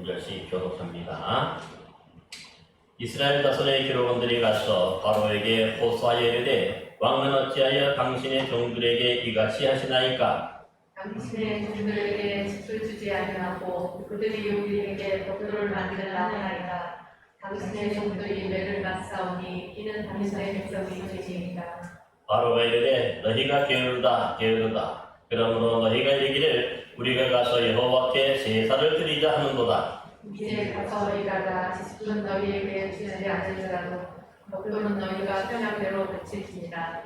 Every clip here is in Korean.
1절씩 교독합니다. 이스라엘 자손의 기록원들이 가서 바로에게 호소하여 이르되 왕은 어찌하여 당신의 종들에게 이같이 하시나이까? 당신의 종들에게 집을 주지 아니하고 그들이 우리에게 벽돌을 만들라 하나이다. 당신의 종들이 매를 맞사오니 이는 당신의 백성이 죄니이다. 바로가 이르되 너희가 게으르다 게으르다. 그러므로 너희가 이르기를 우리가 가서 여호와께 제사를 드리자 하는도다. 이제 가서 너희가 집은 너희에게 주지 않으더라도 벽돌은 너희가 평양대로 그칠지니라.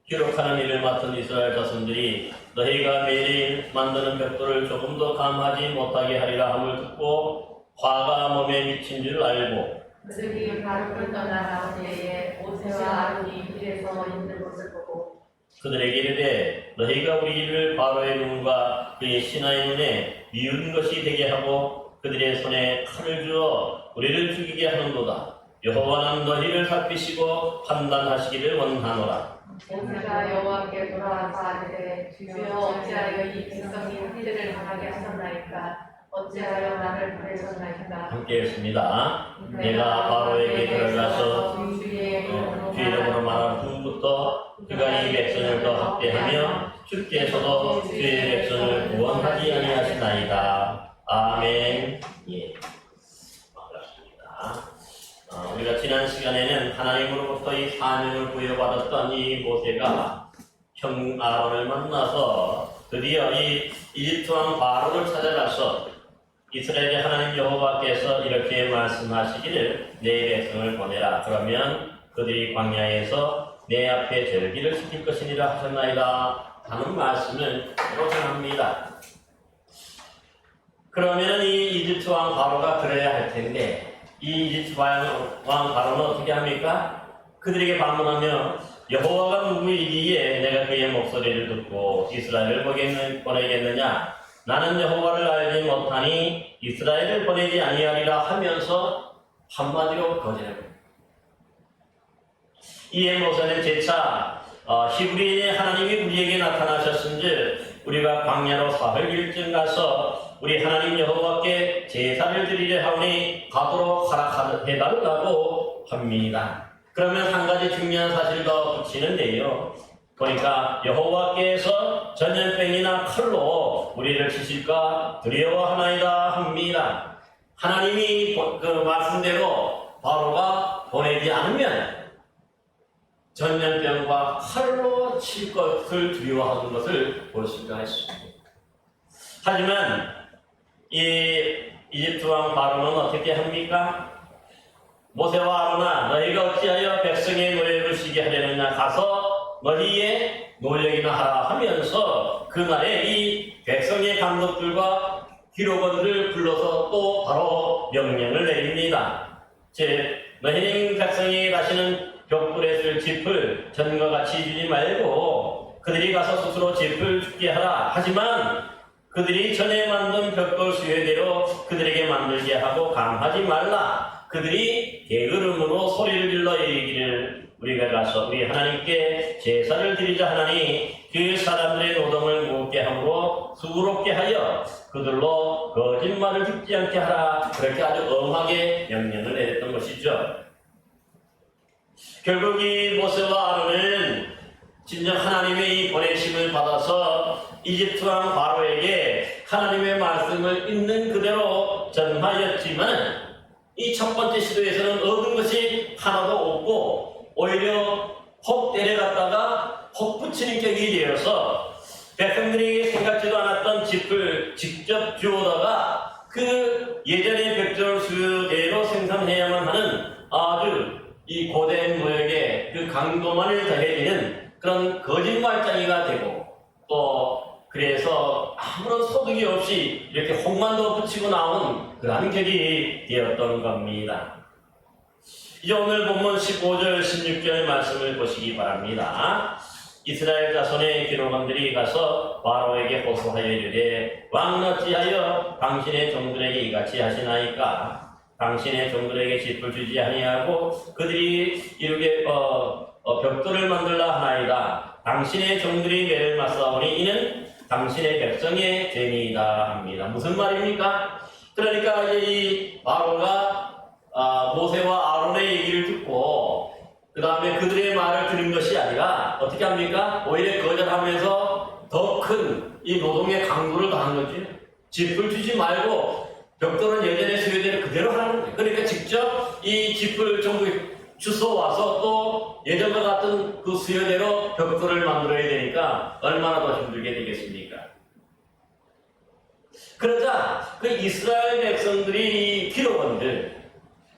기록하는 일을 맡은 이스라엘 자손들이 너희가 매일 만드는 벽돌을 조금 더 감하지 못하게 하리라 함을 듣고 화가 몸에 미친 줄 알고 그들이 바로를 떠나 나온 때에 모세와 아론이 길에서 있는 것을 보고 그들에게 이르되 너희가 우리 일을 바로의 눈과 그의 신하의 눈에 미운 것이 되게 하고 그들의 손에 칼을 주어 우리를 죽이게 하는도다. 여호와는 너희를 살피시고 판단하시기를 원하노라. 모세가 여호와께 돌아와서 이르되 주여 어찌하여 이 백성이 우리들을 당하게 하셨나이까? 어찌하여 나를 보내셨나이까? 함께 읽습니다. 내가 바로에게 들어가서 주의 이름으로 말한 후부터 그가 이 백성을 더 학대하며 주께서도 주의 백성을 구원하지 아니하시나이다. 아멘. 예, 반갑습니다. 우리가 지난 시간에는 하나님으로부터 이 사명을 부여받았던 이 모세가 형 아론을 만나서 드디어 이 이집트 왕 바로를 찾아가서 이스라엘의 하나님 여호와께서 이렇게 말씀하시기를 내 백성을 보내라. 그러면 그들이 광야에서 내 앞에 절기를 지킬 것이니라 하셨나이다 하는 말씀을 전합니다. 그러면 이 이집트 왕 바로가 그래야 할 텐데 이 이집트 왕 바로는 어떻게 합니까? 그들에게 방문하며 여호와가 누구이기에 내가 그의 목소리를 듣고 이스라엘을 보내겠느냐? 나는 여호와를 알지 못하니 이스라엘을 보내지 아니하리라 하면서 한마디로 거절합니다. 이에 모세는 재차 히브리인의 하나님이 우리에게 나타나셨은즉 우리가 광야로 사흘일쯤 가서 우리 하나님 여호와께 제사를 드리려 하오니 가도록 허락해달라고 합니다. 그러면 한 가지 중요한 사실을 더 붙이는데요. 보니까 여호와께서 전염병이나 칼로 우리를 치실까 두려워하나이다 합니다. 하나님이 그 말씀대로 바로가 보내지 않으면 전염병과 칼로 칠 것을 두려워하는 것을 볼 수가 있습니다. 하지만 이 이집트 왕 바로는 어떻게 합니까? 모세와 아론아 너희가 어찌하여 백성의 노역을 쉬게 하려느냐 가서 너희의 노역이나 하라 하면서 그날에 이 백성의 감독들과 기록원들을 불러서 또 바로 명령을 내립니다. 즉 너희는 백성이 가시는 벽돌에 쓸 짚을 전과 같이 주지 말고 그들이 가서 스스로 짚을 죽게 하라. 하지만 그들이 전에 만든 벽돌 수요대로 그들에게 만들게 하고 강하지 말라. 그들이 게으름으로 소리를 질러 이르기를 우리가 가서 우리 하나님께 제사를 드리자 하나니 그 사람들의 노동을 무겁게 함으로 수고롭게 하여 그들로 거짓말을 듣지 않게 하라. 그렇게 아주 엄하게 명령을 내렸던 것이죠. 결국 이 모세와 아론은 진정 하나님의 이 보내심을 받아서 이집트 왕 바로에게 하나님의 말씀을 있는 그대로 전하였지만 이 첫 번째 시도에서는 얻은 것이 하나도 없고 오히려 혹 때려갔다가 혹 붙이는 격이 되어서 백성들이 생각지도 않았던 짚을 직접 주워다가 그 예전의 벽돌 수요대로 생산해야만 하는 아주 이 고된 노역에 그 강도만을 더해지는 그런 거짓말장이가 되고 또 그래서 아무런 소득이 없이 이렇게 혹만 더 붙이고 나오는 그런 격이 되었던 겁니다. 이제 오늘 본문 15절 16절 말씀을 보시기 바랍니다. 이스라엘 자손의 기록원들이 가서 바로에게 호소하여 이르되 왕은 어찌하여 당신의 종들에게 이같이 하시나이까? 당신의 종들에게 짚을 주지 아니하고 그들이 이르게 벽돌을 만들라 하나이다. 당신의 종들이 매를 맞사오니 이는 당신의 백성의 죄니이다 합니다. 무슨 말입니까? 그러니까 이제 이 바로가 모세와 아론의 얘기를 듣고 그 다음에 그들의 말을 들은 것이 아니라 어떻게 합니까? 오히려 거절하면서 더 큰 이 노동의 강도를 더한 거지. 짚을 주지 말고 벽돌은 예전의 수요대로 그대로 하는 거예요. 그러니까 직접 이 짚을 전부 주워 와서 또 예전과 같은 그 수요대로 벽돌을 만들어야 되니까 얼마나 더 힘들게 되겠습니까? 그러자 그 이스라엘 백성들이 기록원들,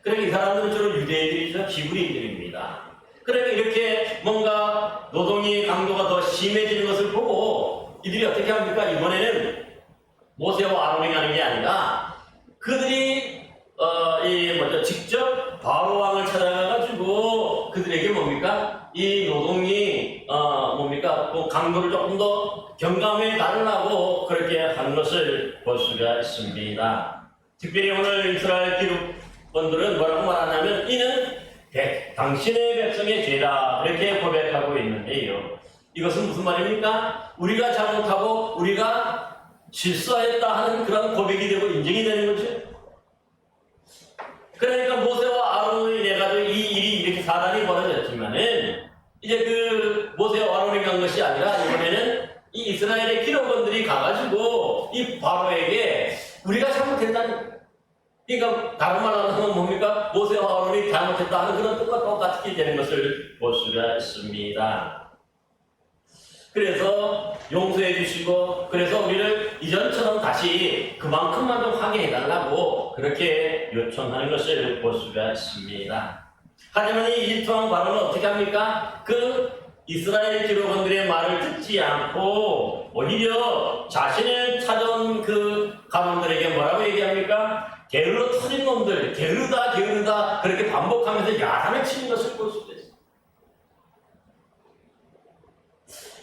그러니까 이 사람들은 주로 유대인들이죠. 히브리인들입니다. 그러니까 이렇게 뭔가 노동의 강도가 더 심해지는 것을 보고 이들이 어떻게 합니까? 이번에는 모세와 아론이 하는 게 아니라 그들이 직접 바로 왕을 찾아가가지고 그들에게 뭡니까? 이 노동이 그 강도를 조금 더 경감해 달라고 그렇게 하는 것을 볼 수가 있습니다. 특별히 오늘 이스라엘 기록원들은 뭐라고 말하냐면 이는 당신의 백성의 죄다 그렇게 고백하고 있는데요. 이것은 무슨 말입니까? 우리가 잘못하고 우리가 실수했다 하는 그런 고백이 되고 인정이 되는 거죠. 그러니까 모세와 아론이 인해가지고 이 일이 이렇게 사단이 벌어졌지만은 이제 그 모세와 아론이 간 것이 아니라 이번에는 이 이스라엘의 기록원들이 가가지고 이 바로에게 우리가 잘못했다는, 그러니까 다른 말로 하면 뭡니까? 모세와 아론이 잘못했다 하는 그런 뜻과 똑같이 되는 것을 볼 수가 있습니다. 그래서 용서해 주시고 그래서 우리를 이전처럼 다시 그만큼만 좀 하게 해달라고 그렇게 요청하는 것을 볼 수가 있습니다. 하지만 이 이집트 왕 바로는 어떻게 합니까? 그 이스라엘 기록원들의 말을 듣지 않고 오히려 자신을 찾아온 그 가문들에게 뭐라고 얘기합니까? 게을러 터진 놈들, 게으르다 그렇게 반복하면서 야단을 치는 것을 볼 수가 있습니다.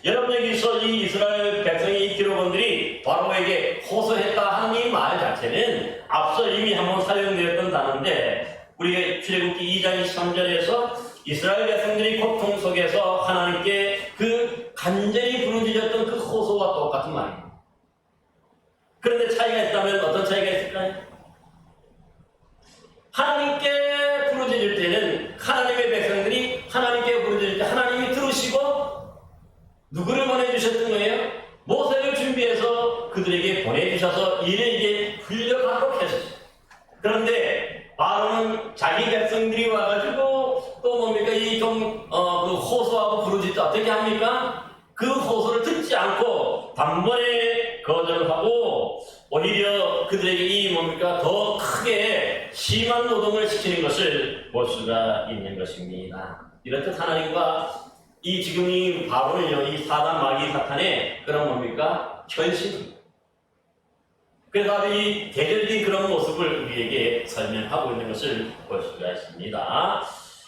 여러분 여기서 이 이스라엘 백성의 이 기록원들이 바로에게 호소했다 하는 이 말 자체는 앞서 이미 한번 사용되었던 단어인데 우리가 출애굽기 2장 23절에서 이스라엘 백성들이 고통 속에서 하나님께 그 간절히 부르짖었던 그 호소와 똑같은 말입니다. 그런데 차이가 있다면 어떤 차이가 있을까요? 하나님께 부르짖을 때는 하나님의 백성들이 하나님께 부르짖을 때 하나님이 들으시고 누구를 보내주셨던 거예요? 모세를 준비해서 그들에게 보내주셔서 이를 이제 훈련하도록 했었어요. 그런데 바로는 자기 백성들이 와가지고 또 뭡니까? 그 호소하고 부르짖다 어떻게 합니까? 그 호소를 듣지 않고 단번에 거절하고 오히려 그들에게 이 뭡니까? 더 크게 심한 노동을 시키는 것을 볼 수가 있는 것입니다. 이렇듯 하나님과 이 지금 이 바로는요, 이 사단 마귀 사탄의 그런 뭡니까? 현실. 그래서 아주 이 대결된 그런 모습을 우리에게 설명하고 있는 것을 볼 수가 있습니다.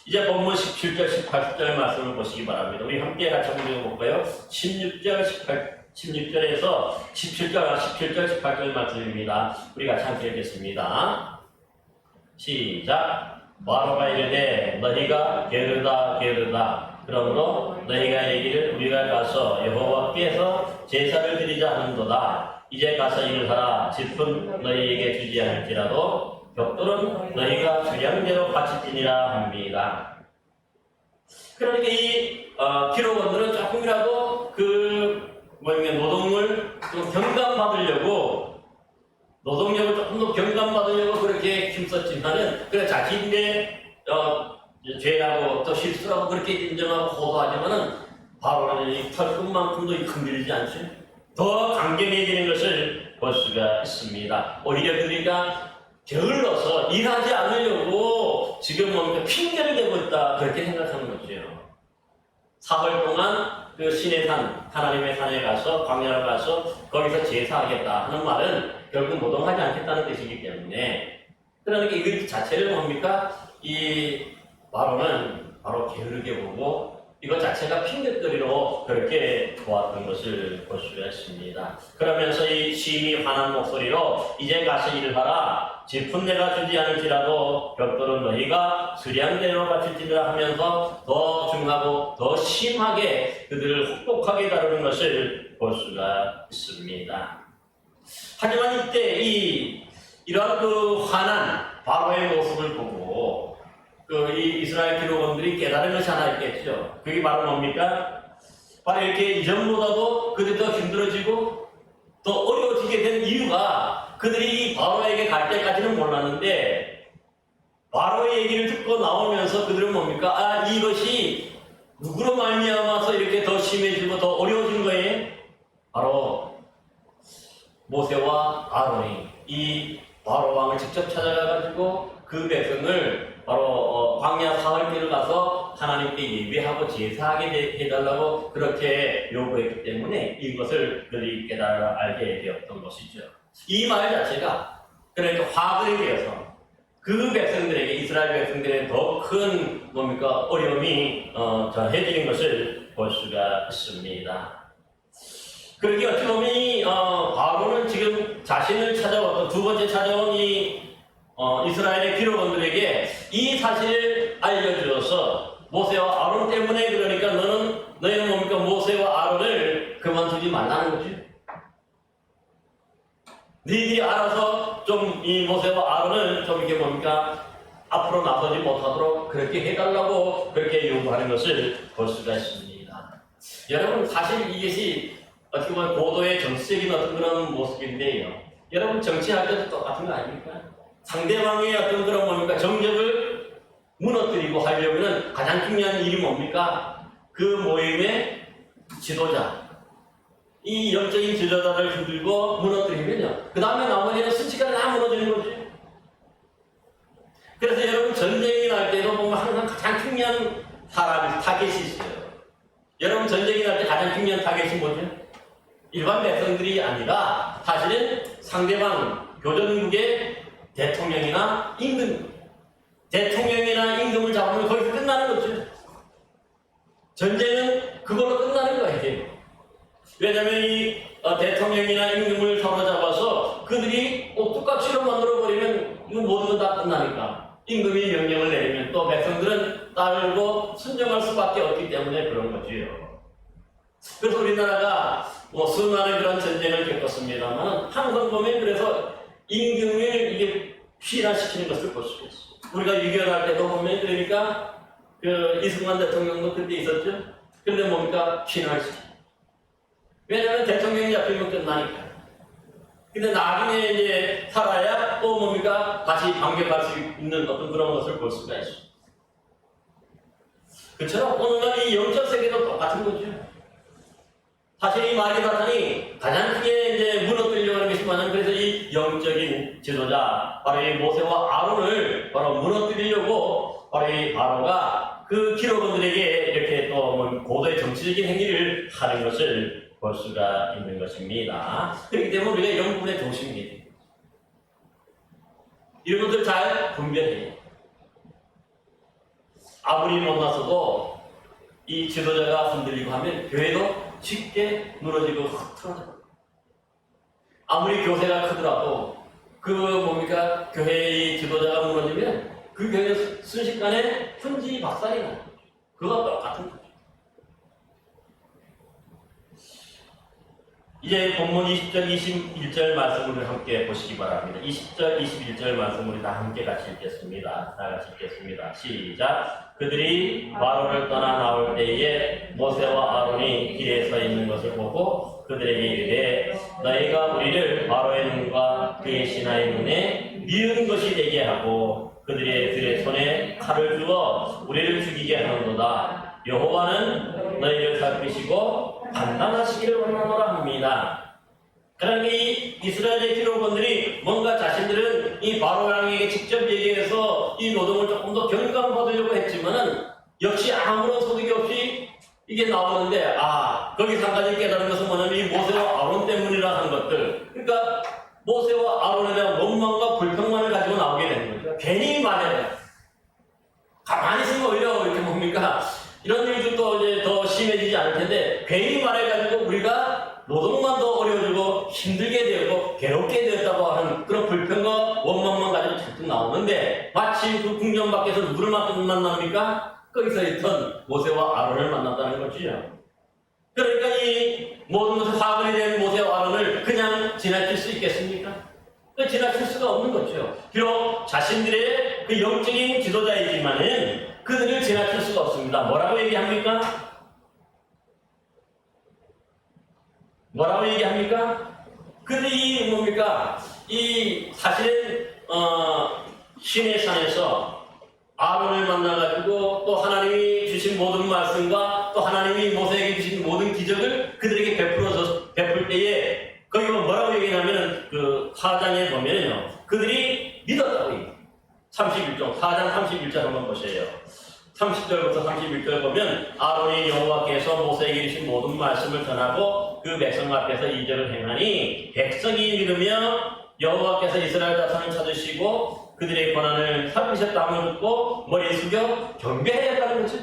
이제 본문 17절, 18절 말씀을 보시기 바랍니다. 우리 함께 같이 한번 읽어볼까요? 16절에서 17절, 18절 말씀입니다. 우리 같이 함께 읽겠습니다. 시작. 바로가 이르되 너희가 게으르다 그러므로 너희가 이르기를 우리가 가서 여호와께서 제사를 드리자 하는도다. 이제 가서 일을 하라. 짚은 너희에게 주지 않을지라도 벽돌은 너희가 주량대로 바치지니라 합니다. 그러니까 이 기록원들은 조금이라도 노동을 좀 경감받으려고 노동력을 조금 더 경감받으려고 그렇게 힘썼지만은 그래 자신의 죄라고 또 실수라고 그렇게 인정하고 호소하지만은 바로는 이 털끝만큼도 흔들리지 않죠. 더 강경해지는 것을 볼 수가 있습니다. 오히려 그러니까 게을러서 일하지 않으려고 지금 뭡니까 핑계를 대고 있다 그렇게 생각하는 거죠. 사흘 동안 그 신의 산 하나님의 산에 가서 광야를 가서 거기서 제사하겠다 하는 말은 결국 노동하지 않겠다는 뜻이기 때문에 그러니까 이것 자체를 뭡니까 이 바로는 바로 게으르게 보고 이것 자체가 핑계거리로 그렇게 보았던 것을 볼 수가 있습니다. 그러면서 이 시인이 화난 목소리로 이제 가서 일을 하라. 짚은 내가 주지 않을지라도 벽돌은 너희가 수량대로 바칠지라 하면서 더 중하고 더 심하게 그들을 혹독하게 다루는 것을 볼 수가 있습니다. 하지만 이때 이 이러한 그 화난 바로의 모습을 보고 이 이스라엘 기록원들이 깨달은 것이 하나 있겠죠. 그게 바로 뭡니까? 바로 이렇게 이전보다도 그들이 더 힘들어지고 더 어려워지게 된 이유가 그들이 이 바로에게 갈 때까지는 몰랐는데 바로의 얘기를 듣고 나오면서 그들은 뭡니까? 아, 이것이 누구로 말미암아서 이렇게 더 심해지고 더 어려워진 거예요? 바로 모세와 아론이 이 바로 왕을 직접 찾아가가지고 그 백성을 바로 광야 사흘길을 가서 하나님께 예배하고 제사하게 해달라고 그렇게 요구했기 때문에 이것을 그들이 깨달아 알게 되었던 것이죠. 이 말 자체가 그러니까 화근이 되어서 그 백성들에게 이스라엘 백성들의 더 큰 뭡니까 어려움이 더해지는 것을 볼 수가 있습니다. 그렇게 어찌 보면 바로는 지금 자신을 찾아왔던 두 번째 찾아온 이 이스라엘의 기록원들에게 이 사실을 알려주어서 모세와 아론 때문에 그러니까 너희는 뭡니까 모세와 아론을 그만두지 말라는 거지. 너희들이 알아서 좀 이 모세와 아론을 좀 이렇게 뭡니까 앞으로 나서지 못하도록 그렇게 해달라고 그렇게 요구하는 것을 볼 수가 있습니다. 여러분 사실 이것이 어떻게 보면 고도의 정치적인 어떤 그런 모습인데요. 여러분 정치할 때도 똑같은 거 아닙니까? 상대방의 어떤 그런 뭡니까 정적을 무너뜨리고 하려면 가장 중요한 일이 뭡니까? 그 모임의 지도자, 이 영적인 지도자를 흔들고 무너뜨리면요. 그 다음에 나머지는 순식간에 다 무너지는 거지. 그래서 여러분 전쟁이 날 때도 보면 항상 가장 중요한 사람이 타겟이 있어요. 여러분 전쟁이 날 때 가장 중요한 타겟이 뭐죠? 일반 백성들이 아니라 사실은 상대방 교전국의 대통령이나 임금, 대통령이나 임금을 잡으면 거기서 끝나는 거죠. 전쟁은 그걸로 끝나는 거예요. 왜냐하면 이 대통령이나 임금을 사로잡아서 그들이 똑같이로 만들어버리면 이거 모든 건 다 끝나니까. 임금이 명령을 내리면 또 백성들은 따르고 순종할 수밖에 없기 때문에 그런 거지요. 그래서 우리나라가 수많은 그런 전쟁을 겪었습니다만 항상 보면 그래서 임금을 이게 피난시키는 것을 볼 수 있어요. 우리가 6.25 할 때도 보면 그러니까 그 이승만 대통령도 그때 있었죠. 그런데 뭡니까? 피난시키고. 왜냐하면 대통령이 잡히면 끝나니까. 근데 나중에 이제 살아야 또 뭡니까? 다시 반격할 수 있는 어떤 그런 것을 볼 수가 있어요. 그처럼 오늘날 이 영적 세계도 똑같은 거죠. 사실 이 마귀 사탄이 가장 크게 이제 무너뜨리려고 하는 것이지만 그래서 이 영적인 지도자, 바로 이 모세와 아론을 바로 무너뜨리려고 바로 이 바로가 그 기록원들에게 이렇게 또 고도의 정치적인 행위를 하는 것을 볼 수가 있는 것입니다. 그렇기 때문에 우리가 이런 부분에 조심해야 돼요. 이런 것들 잘 분별해요. 아무리 못났어도 이 지도자가 흔들리고 하면 교회도 쉽게 무너지고 흐트러져요. 아무리 교세가 크더라도 그 뭡니까 교회의 지도자가 무너지면 그 교회는 순식간에 hun지 박살이 나요. 그거 똑같은 거죠. 이제 본문 20절, 21절 말씀을 함께 보시기 바랍니다. 20절, 21절 말씀을 다 함께 같이 읽겠습니다. 다 같이 읽겠습니다. 시작. 그들이 바로를 떠나 나올 때에 모세와 아론이 길에 서 있는 것을 보고 그들에게 이르되 너희가 우리를 바로의 눈과 그의 신하의 눈에 미운 것이 되게 하고 그들의 손에 칼을 주어 우리를 죽이게 하는도다. 여호와는 너희를 살피시고 판단하시기를 원하노라 합니다. 그러니까 이 이스라엘의 기록원들이 뭔가 자신들은 이 바로 왕에게 직접 얘기해서 이 노동을 조금 더 경감받으려고 했지만은 역시 아무런 소득이 없이 이게 나오는데 거기서 한 가지 깨달은 것은 뭐냐면 이 모세와 아론 때문이라 하는 것들. 그러니까 모세와 아론에 대한 원망과 불평만을 가지고 나오게 되는 거죠. 괜히 말해요. 가만히 있으면 오히려 이렇게 뭡니까? 이런 일들도 이제 더 심해지지 않을 텐데 괜히 말해가지고 우리가 노동만 더 어려워지고 힘들게 되고 괴롭게 되었다고 하는 그런 불평과 원망만 가지고 잔뜩 나오는데 마치 그 궁전 밖에서 누구를 만납니까? 거기서 있던 모세와 아론을 만났다는 거지요. 그러니까 이 모든 것을 화근이 된 모세와 아론을 그냥 지나칠 수 있겠습니까? 그 지나칠 수가 없는 거죠. 비록 자신들의 그 영적인 지도자이지만은 그들을 지나칠 수가 없습니다. 뭐라고 얘기합니까? 뭐라고 얘기합니까? 그들이 뭡니까? 이 사실은 신의 산에서 아론을 만나가지고 또 하나님이 주신 모든 말씀과 또 하나님이 모세에게 주신 모든 기적을 그들에게 베풀 때에 거기 뭐라고 얘기하냐면 그 4장에 보면요 그들이 믿었다고 얘기해요. 31절 4장 31절 한번 보세요. 30절부터 31절 보면 아론이 여호와께서 모세에게 주신 모든 말씀을 전하고 그 백성 앞에서 이적을 행하니 백성이 믿으며 여호와께서 이스라엘 자손을 찾으시고 그들의 고난을 살피셨다고 듣고 머리 숙여 경배하였다는 거죠.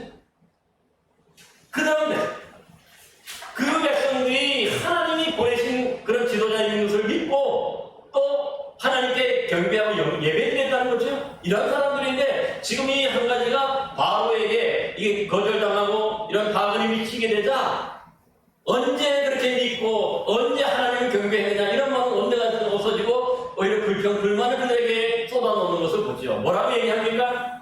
그 다음에 그 백성들이 하나님이 보내신 그런 지도자인 것을 믿고 또 하나님께 경배하고 예배드렸다는 거죠. 이런 사람들인데 지금 이 한 가지가 바로에게 이게 거절당하고 이런 파근이 미치게 되자 언제 그렇게 믿고 언제 하나님을 경배했냐 이런 마음은 언제가 없어지고 오히려 불만을 그들에게 쏟아놓는 것을 보죠. 뭐라고 얘기합니까?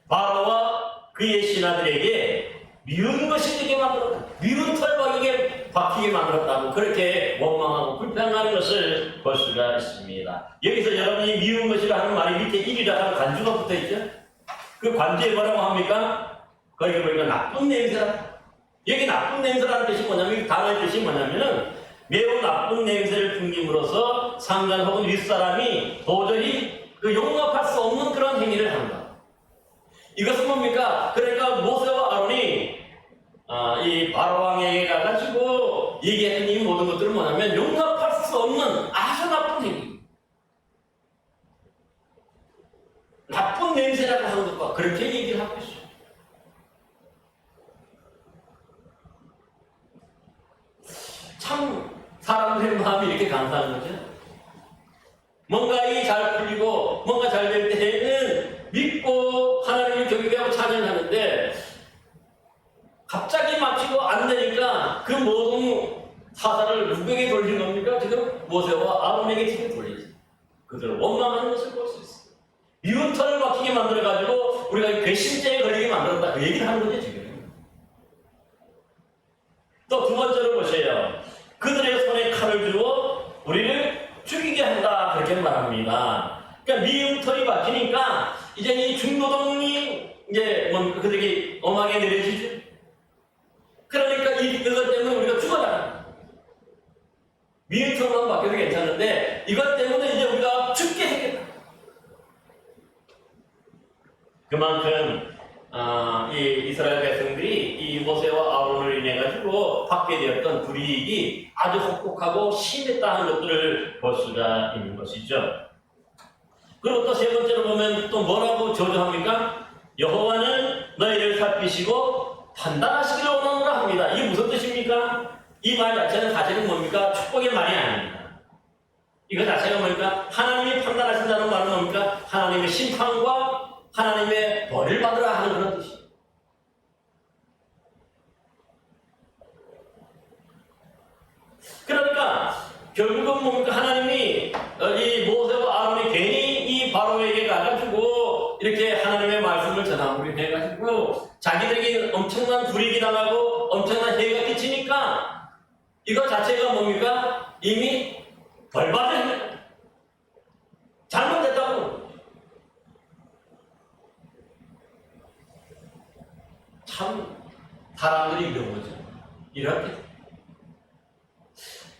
바로와 그의 신하들에게 미운 것이 되게 만들었다. 미운 털박이게 박히게 만들었다고 그렇게 원망하고 불평하는 것을 볼 수가 있습니다. 여기서 여러분이 미운 것이라 하는 말이 밑에 1이라 하는 관주가 붙어 있죠. 그 관주에 뭐라고 합니까? 거기 보니까 나쁜 냄새라. 여기 나쁜 냄새라는 뜻이 뭐냐면 당할 뜻이 뭐냐면은 매우 나쁜 냄새를 풍김으로써 상관 혹은 윗사람이 도저히 그 용납할 수 없는 그런 행위를 한다. 이것은 뭡니까? 그러니까 모세와 아론이 이 바로왕에게 가가지고 얘기했던 이 모든 것들은 뭐냐면 용납할 수 없는 아주 나쁜 행위. 나쁜 냄새라고 하는 것과 그렇게 얘기를 하고 있어요. 참 사람들의 마음이 이렇게 감사한 거죠. 뭔가 이 잘 풀리고 뭔가 잘 될 때에는 믿고 하나님을 경배하고 찬양하는데 갑자기 막히고 안 되니까 그 모든 사사를 누구에게 돌리는 겁니까? 지금 모세와 아론에게 지금 돌리지. 그들을 원망하는 것을 볼 수 있어요. 미운 털을 막히게 만들어가지고 우리가 괘씸죄에 걸리게 만들었다. 그 얘기를 하는 거죠, 지금. 또 두 번째로 보세요. 그들의 손에 칼을 주어 우리를 죽이게 한다. 그렇게 말합니다. 그러니까 미운 털이 박히니까 이제 이 중노동이 이제 뭡니까? 그들에게 엄하게 내려지죠. 그러니까 이것 때문에 우리가 죽어나간다. 미운 털만 박혀도 괜찮은데 이것 때문에 이제 우리가 죽게 생겼다. 그만큼 이 이스라엘 백성들이 이 모세와 아론을 인해 가지고 받게 되었던 불이익이 아주 혹독하고 심했다는 것들을 볼 수가 있는 것이죠. 그리고 또 세 번째로 보면 또 뭐라고 저주합니까? 여호와는 너희를 살피시고 판단하시기를 원하노라 합니다. 이게 무슨 뜻입니까? 이 말 자체는 사실은 뭡니까? 축복의 말이 아닙니다. 이거 자체가 뭡니까? 하나님이 판단하신다는 말은 뭡니까? 하나님의 심판과 하나님의 벌을 받으라 하는 그런 뜻이에요. 그러니까 결국은 뭡니까? 하나님이 이 모세와 아론이 괜히 이 바로에게 가가지고 이렇게 하나님의 말씀을 전함으로 해가지고 자기들에게 엄청난 불이익이 당하고 엄청난 해가 끼치니까 이거 자체가 뭡니까? 이미 벌받은 잘못됐다고. 참 사람들이 이런 거죠. 이렇게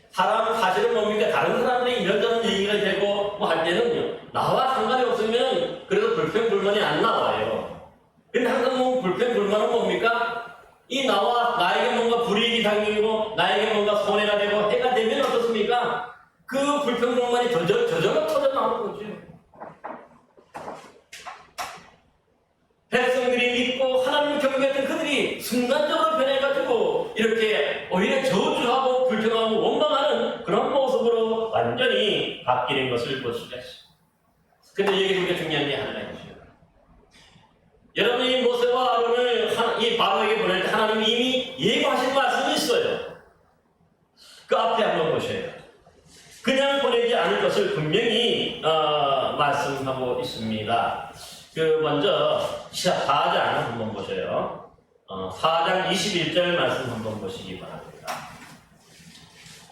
사실은 뭡니까? 다른 사람들이 이런저런 얘기가 되고 뭐 할 때는요 나와 상관이 없으면 그래도 불평불만이 안 나와요. 근데 항상 뭐 불평불만은 뭡니까? 이 나에게 뭔가 불이익이 당기고 나에게 뭔가 손해가 되고 해가 되면 어떻습니까? 그 불평불만이 저절로 터져 나오는 거죠. 백성들이 믿고 하나님을 경배했던 그들이 순간적으로 변해가지고 이렇게 오히려 저주하고 불평하고 원망하는 그런 모습으로 완전히 바뀌는 것을 볼 수가 있습니다. 근데 여기 우리가 중요한 게 하나가 있죠. 여러분이 모세와 아론을 이 바로에게 보낼 때 하나님이 이미 예고하신 말씀이 있어요. 그 앞에 한번 보셔요. 그냥 보내지 않을 것을 것을 분명히 말씀하고 있습니다. 먼저 4장 한번 보세요. 4장 21절 말씀 한번 보시기 바랍니다.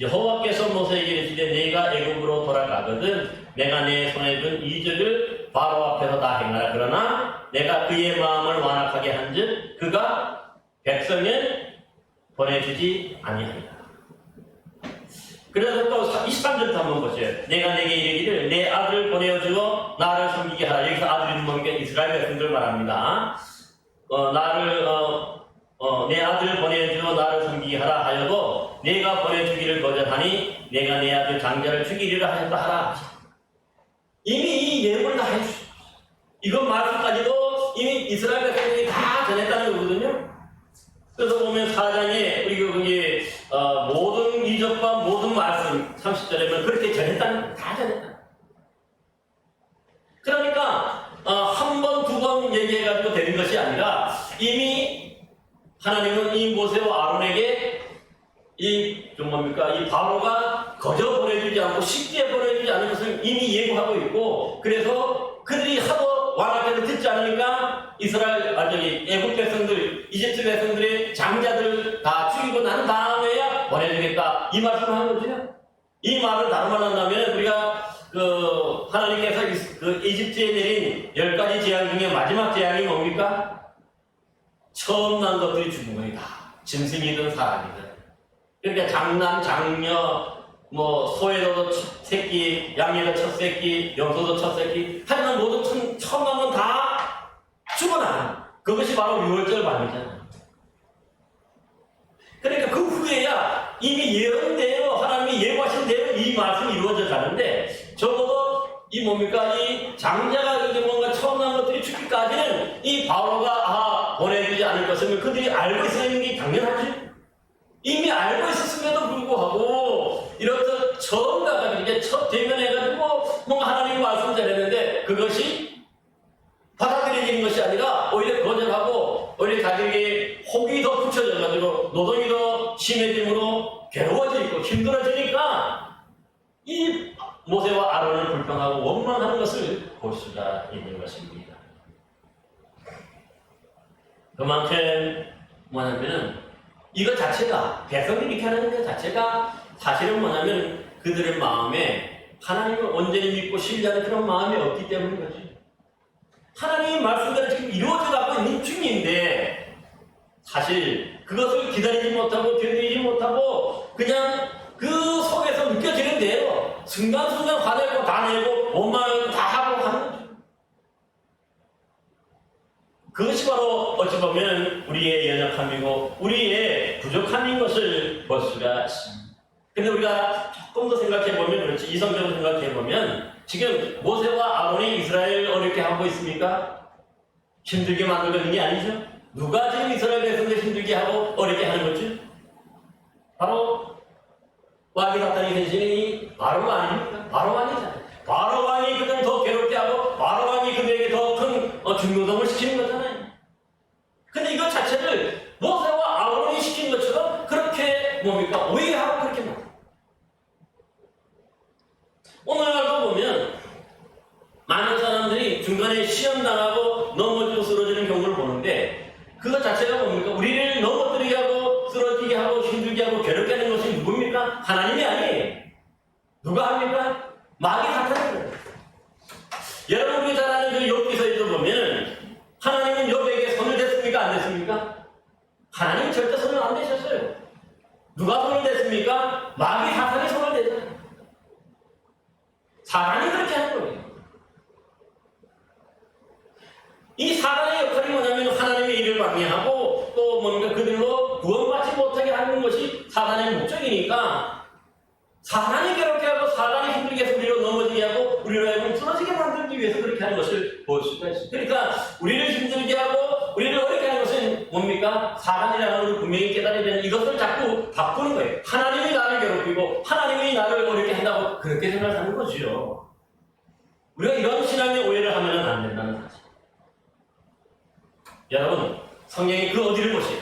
여호와께서 모세에게 이르시되 네가 애굽으로 돌아가거든 내가 내 손에 준 이적을 바로 앞에서 다 행하라. 그러나 내가 그의 마음을 완악하게 한즉 그가 백성을 보내주지 아니하리라. 그래서 또 23절부터 한번 보세요. 내가 내게 이르기를 내 아들을 보내어주어 나를 섬기게 하라. 여기서 아들이 뭔가 이스라엘 백성들 말합니다. 내 아들을 보내주어 나를 섬기게 하라 하여도 내가 보내주기를 거절하니 내가 내 아들 장자를 죽이리라 하였다 하라. 이미 이 예언을 다 해주셨어요. 이건 말씀까지도 이미 이스라엘 백성들이 다 전했다는 거거든요. 그래서 보면 4장에 우리가 거기 모든 이적과 모든 말씀 30절에는 그렇게 전했다는 다 전했다. 그러니까 한 번, 두 번 얘기해가지고 되는 것이 아니라 이미 하나님은 이 모세와 아론에게 이 바로가 거저 보내주지 않고 쉽게 보내주지 않은 것을 이미 예고하고 있고, 그래서 그들이 하도 완악해서 듣지 않으니까 애국 백성들, 이집트 백성들의 장자들 다 죽이고 난 다음에야 보내주겠다. 이 말씀을 하는 거죠. 이 말을 다른 말로 한다면 우리가 하나님께서 이집트에 내린 10가지 재앙 중에 마지막 재앙이 뭡니까? 처음 난 것들이 죽은 거이다. 짐승이든 사람이든. 그러니까 장남, 장녀, 소에도 첫 새끼, 양에도 첫 새끼, 염소도 첫 새끼, 하지만 모두 처음 난 건 다 죽어나. 그것이 바로 6월절 밤이잖아. 그러니까 그 후에야 이미 예언대로 하나님이 예고하신 대로 이 말씀이 이루어져 가는데, 적어도 이 장자가 이제 뭔가 처음 난 것들이 죽기까지는 이 바로가 보내주지 않을 것을 그들이 알고 있었는 게 당연하지. 이미 알고 있었음에도 불구하고 이렇게 처음 가가지고 이제 첫 대면해가지고 뭔가 하나님의 말씀을 전했는데 그것이 받아들이는 것이 아니라 오히려 거절하고 오히려 자기에게 혹이 더 붙여져가지고 노동이 더 심해짐으로 괴로워지고 힘들어지니까 이 모세와 아론을 불평하고 원망하는 것을 볼 수가 있는 것입니다. 그만큼 뭐냐면은 이거 자체가 백성들이 이렇게 하는 것 자체가 사실은 뭐냐면 그들의 마음에 하나님을 온전히 믿고 신뢰하는 그런 마음이 없기 때문인 거지. 하나님의 말씀대로 지금 이루어져 가고 있는 중인데 사실 그것을 기다리지 못하고 견디지 못하고 그냥 그 속에서 느껴지는 대로 순간순간 화내고 다 내고 원망하고 다 하고 하는 거죠. 그것이 바로 어찌 보면 우리의 연약함이고 우리의 부족함인 것을 볼 수가 있습니다. 근데 우리가 조금 더 생각해보면 그렇지, 이성적으로 생각해보면 지금 모세와 아론이 이스라엘 어렵게 하고 있습니까? 힘들게 만들고 있는 게 아니죠? 누가 지금 이스라엘 백성들 힘들게 하고 어렵게 하는 거지? 바로 왕이 사탄이 대신이 바로 아닙니까? 바로 왕이잖아요. 바로 왕이 그들을 더 괴롭게 하고 바로 왕이 그들에게 더 큰 중노동을 시키는 거잖아요. 근데 이것 자체를 모세와 아론이 시킨 것처럼 그렇게 오해하고 그렇게 말해요. 오늘날도 보면 많은 사람들이 중간에 시험당하고 넘어지고 쓰러지는 경우를 보는데 그것 자체가 우리를 넘어뜨리게 하고 쓰러지게 하고 힘들게 하고 괴롭게 하는 것이 누굽니까? 하나님이 아니에요. 누가 합니까? 마귀 사탄이에요. 여러분 우리 잘 아는 그 욥기서에도 보면 하나님은 욥에게 손을 댔습니까? 안 댔습니까? 하나님은 절대 손을 안 대셨어요. 누가 손을 댔습니까? 마귀 사탄이 손을 대잖아요. 사탄이 그렇게 하는 거예요. 이 사단의 역할이 뭐냐면 하나님의 일을 방해하고 또 그들로 구원받지 못하게 하는 것이 사단의 목적이니까 사단이 괴롭게 하고 사단이 힘들게 해서 우리로 넘어지게 하고 우리로 하여금 쓰러지게 만들기 위해서 그렇게 하는 것을 볼 수가 있습니다. 그러니까 우리를 힘들게 하고 우리를 어렵게 하는 것은 뭡니까? 사단이라는 것을 분명히 깨달아야 되는 이것을 자꾸 바꾸는 거예요. 하나님이 나를 괴롭히고 하나님이 나를 어렵게 한다고 그렇게 생각하는 거죠. 우리가 이런 신앙의 오해를 하면 안 된다는 사실. 여러분, 성경이 그 어디를 보세요.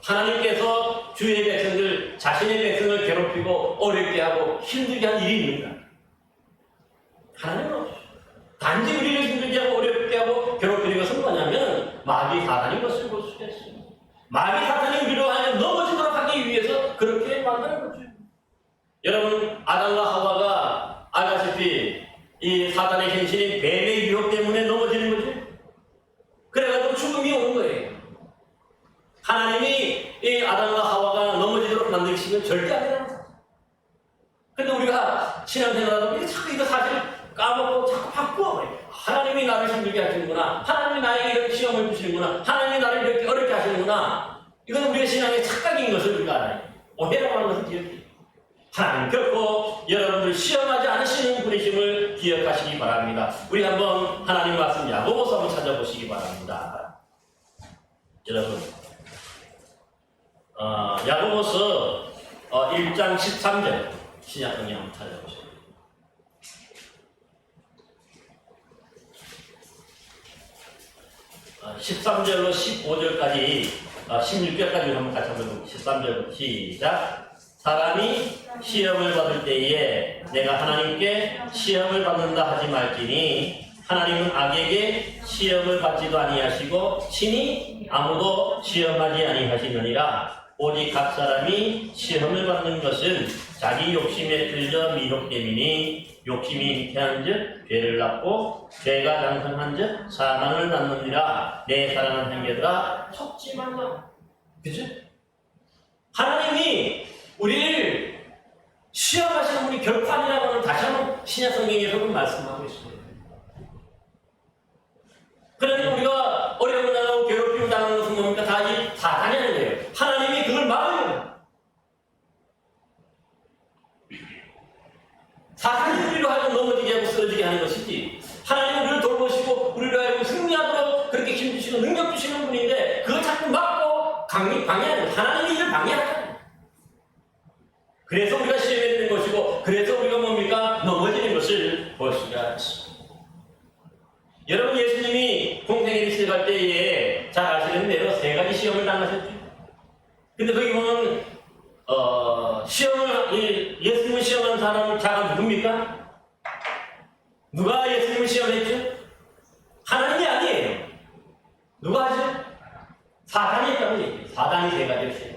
하나님께서 주의 백성들, 자신의 백성을 괴롭히고 어렵게 하고 힘들게 한 일이 있는가? 마귀 사탄이 우리로 하여금 넘어지도록 하기 위해서 그렇게 만드는 거죠. 여러분, 아담과 하와가 알다시피 이 사탄의 행신인 뱀의 유혹 때문에 넘어지는 거죠. 그래가지고 죽음이 오는 거예요. 하나님이 이 아담과 하와가 넘어지도록 만드시면 절대 안 되는 거예요. 근데 우리가 신앙생활하다 보니 자꾸 이거 사실 까먹고 자꾸 바꾸어. 하나님이 나를 힘들게 하시는구나. 하나님이 나에게 이런 시험을 주시는구나. 하나님이 나를 이렇게 어렵게 하시는구나. 이건 우리의 신앙의 착각인 것을 우리가 알아요. 오해라고 하는 것을 기억해요. 하나님 결코 여러분들 시험하지 않으시는 분이심을 기억하시기 바랍니다. 우리 한번 하나님 말씀 야고보서 한번 찾아보시기 바랍니다. 여러분, 야고보서 1장 13절 신약성경 한번 찾아보세요. 13절로 15절까지 16절까지 한번 같이 한번 볼게요. 13절 시작. 사람이 시험을 받을 때에 내가 하나님께 시험을 받는다 하지 말지니 하나님은 악에게 시험을 받지도 아니하시고 친히 아무도 시험하지 아니하시느니라. 오직 각 사람이 시험을 받는 것은 자기 욕심에 들려 미혹됨이니 욕심이 잉태한즉 죄를 낳고 죄가 장성한즉 사망을 낳느니라. 내 사랑하는 형제들아 속지 말라. 그죠? 하나님이 우리를 시험하시는 분이 결코 아니라고 하는 다시 한번 신약 성경에서도 말씀하고 있습니다. 그러니까 우리가 어려움을 당하고 괴롭힘을 당하는 것은 뭡니까? 다 이 사탄이 하는 거예요. 하나님이 그걸 막아요. 사탄이 우리로 하여금 넘어지게 하고 쓰러지게 하는 것이지, 하나님은 우리를 돌보시고 우리로 하여금 승리하도록 그렇게 힘주시고 능력 주시는 분인데 그걸 자꾸 막고 방해하는, 하나님이 이를 방해하잖아요. 그래서 우리가 시험에 드는 것이고, 그래서 우리가 뭡니까? 넘어지는 것을 볼 수가 있습니다. 여러분, 예수님이 공생애를 시작할 때에 잘 아시는 대로 3가지 시험을 당하셨죠. 근데 거기 보면 예수님을 시험한 사람은 자가 누굽니까? 누가 예수님을 시험했죠? 하나님이 아니에요. 누가 하죠? 사탄이 했다고 얘기해요. 사탄이 3가지를 시험해요.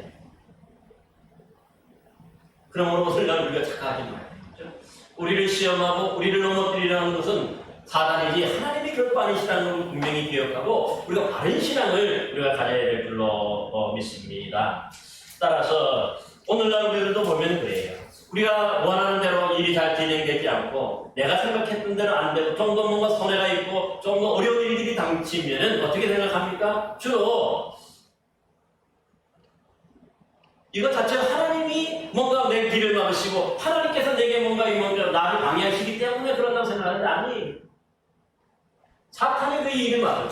그러므로 그것을 우리가 착각하지 말아요. 우리를 시험하고 우리를 넘어뜨리라는 것은 사단이지 하나님이 결코 아니시라는 걸 분명히 기억하고 우리가 바른 신앙을 우리가 가져야 될 줄로 믿습니다. 따라서 오늘날 우리들도 보면 그래요. 우리가 원하는 대로 일이 잘 진행되지 않고 내가 생각했던 대로 안 되고 좀 더 뭔가 손해가 있고 좀 더 어려운 일들이 닥치면 어떻게 생각합니까? 주로 이거 자체가 하나님이 뭔가 내 길을 막으시고 하나님께서 내게 뭔가 나를 방해하시기 때문에 그런다고 생각하는데 아니에요. 사탄이 그 일을 막아요.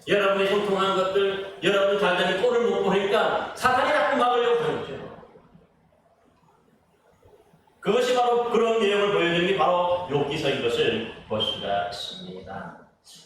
여러분의 형통한 것들, 여러분 잘되는 꼴을 못 보니까 사탄이 자꾸 막으려고 하는 거죠. 그것이 바로 그런 내용을 보여주는 게 바로 욥기서인 것을 볼 수가 있습니다.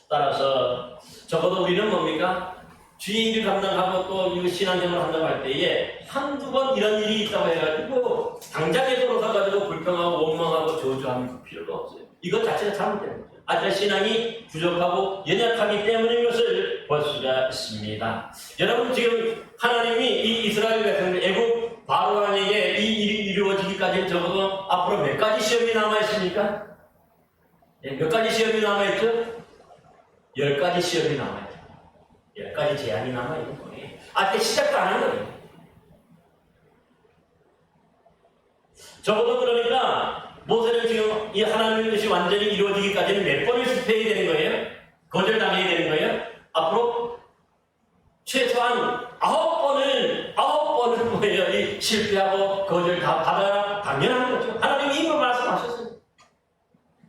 따라서 적어도 우리는 뭡니까? 주의 일을 감당하고 또 이거 신앙생활을 한다고 할 때에 한두 번 이런 일이 있다고 해가지고 당장에 돌아서가지고 불평하고 원망하고 저주하는 필요가 없어요. 이것 자체가 잘못된 거죠. 아직 신앙이 부족하고 연약하기 때문인 것을 볼 수가 있습니다. 여러분, 지금 하나님이 이 이스라엘 백성들 애국 바로왕에게 이 일이 이루어지기까지는 적어도 앞으로 몇 가지 시험이 남아있습니까? 몇 가지 시험이 남아있죠? 10가지 시험이 남아있죠. 10가지 제한이 남아있는 거예요. 아직 시작도 안 한 거예요. 적어도 그러니까 모세는 지금 이 하나님의 뜻이 완전히 이루어지기까지는 몇 번을 실패해야 되는 거예요? 거절당해야 되는 거예요? 앞으로 최소한 9번을 뭐예요? 실패하고 거절 다 받아야 당연한 거죠. 하나님이 이거 말씀하셨어요.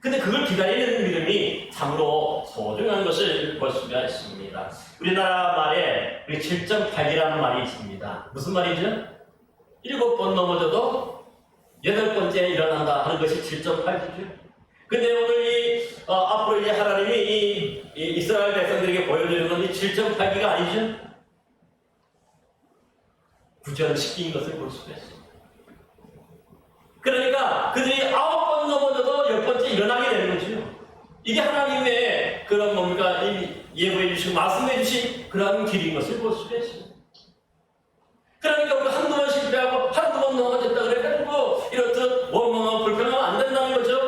근데 그걸 기다리는 믿음이 참으로 소중한 것을 볼 수가 있습니다. 우리나라 말에 7.8이라는 말이 있습니다. 무슨 말이죠? 7번 넘어져도 8번째 일어난다 하는 것이 7.8이죠. 근데 오늘 앞으로 이제 하나님이 이 이스라엘 백성들에게 보여주는 건 이 7.8기가 아니죠? 구전시킨 것을 볼 수가 있습니다. 그러니까 그들이 9번 넘어져도 10번째 일어나게 되는 거죠. 이게 하나님의 그런 뭡니까? 이 예고해 주시고 말씀해 주신 그러한 길인 것을 볼 수가 있습니다. 그러니까 우리가 한두 번 실패하고 한두 번 넘어졌다 그래가지고 이렇듯 원망하고 불평하면 안 된다는 거죠.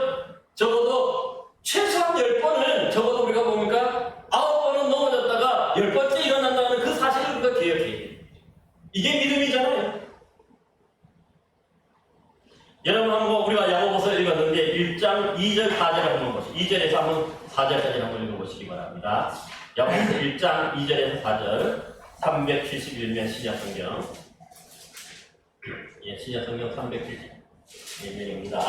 적어도 최소한 10번은 적어도 우리가 뭡니까? 9번은 넘어졌다가 10번째 일어난다는 그 사실을 우리가 기억해야 돼요. 이게 믿음이잖아요. 여러분 한번 우리가 야고보서 읽었는데 1장 2절 4절 한번 보시죠. 2절에서 한번 4절까지 한번 읽어보시기 바랍니다. 야고보서 1장 2절에서 4절 371면 신약성경 신약성경 371면입니다.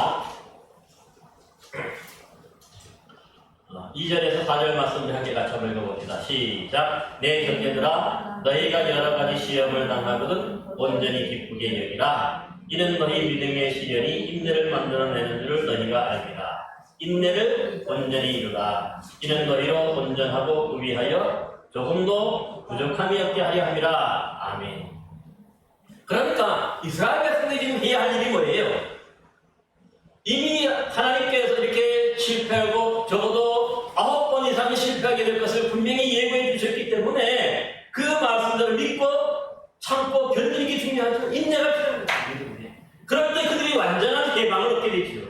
2절에서 4절 말씀을 함께 같이 한번 읽어봅시다. 시작. 내 형제들아 너희가 여러 가지 시험을 당하거든 온전히 기쁘게 여기라. 이는 너희 믿음의 시련이 인내를 만들어내는 줄을 너희가 알리라. 인내를 온전히 이루라. 이는 너희로 온전하고 의위하여 조금도 부족함이 없게 하려 함이라. 아멘. 그러니까 이스라엘 백성들이 지금 해야 할 일이 뭐예요? 이미 하나님께서 이렇게 실패하고 적어도 9번 이상이 실패하게 될 것을 분명히 예고해 주셨기 때문에 그 말씀들을 믿고 참고 견디는 게 중요하죠. 인내가 필요합니다. 그럴 때 그들이 완전한 해방을 얻게 되죠.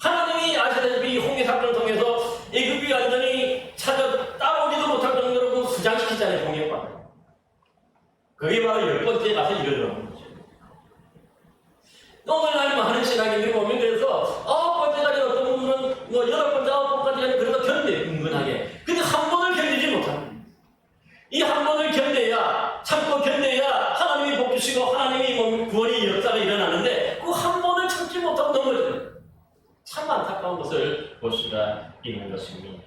하나님이 아시다시피 이 홍해 사건을 통해서 애굽이 완전히 따라오지도 못할 정도로 수장시키잖아요. 홍해가. 그게 바로 10번째 가서 이르는 거죠. 오늘날 많은 신학인들이 보면 그래서 9번째까지 어떤 분은 8번째, 9번까지 그래도 견뎌요. 은근하게. 근데 한 번을 견디지 못합니다. 이 한 번을 견뎌야 참고 견뎌야 하나님이 복 주시고 하나님이 구원의 역사가 일어나는데 그 한 번을 참지 못하고 넘어져요. 참 안타까운 것을 볼 수가 있는 것입니다.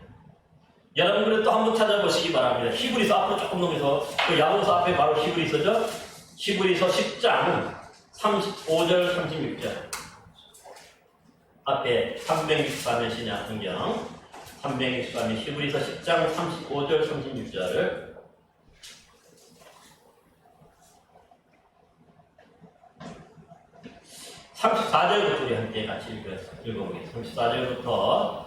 여러분 그래 또 한번 찾아보시기 바랍니다. 히브리서 앞으로 조금 넘어서 그 야고보서 앞에 바로 히브리서죠. 히브리서 10장 35절 36절 앞에 364면 신약성경 364면 히브리서 10장 35절 36절을 34절부터 우리 함께 같이 읽어보겠습니다. 34절부터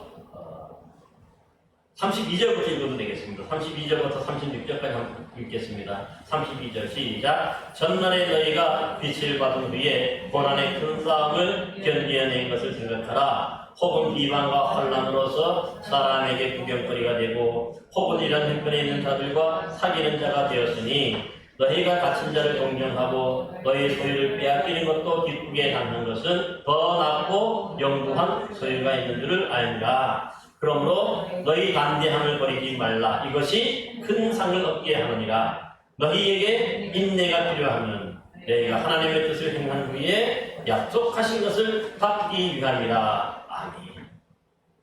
32절부터 읽어도 되겠습니다. 32절부터 36절까지 한번 읽겠습니다. 32절 시작. 전날에 너희가 빛을 받은 후에 고난의 큰 싸움을 견디어낸 것을 생각하라. 혹은 비방과 환난으로서 사람에게 구경거리가 되고 혹은 이런 형편에 있는 자들과 사귀는 자가 되었으니 너희가 갇힌 자를 동정하고 너희 소유를 빼앗기는 것도 기쁘게 갖는 것은 더 낫고 영구한 소유가 있는 줄을 알리라. 그러므로 너희 담대함을 버리지 말라. 이것이 큰 상을 얻게 하느니라. 너희에게 인내가 필요하면 너희가 하나님의 뜻을 행한 후에 약속하신 것을 받기 위함이라. 아멘.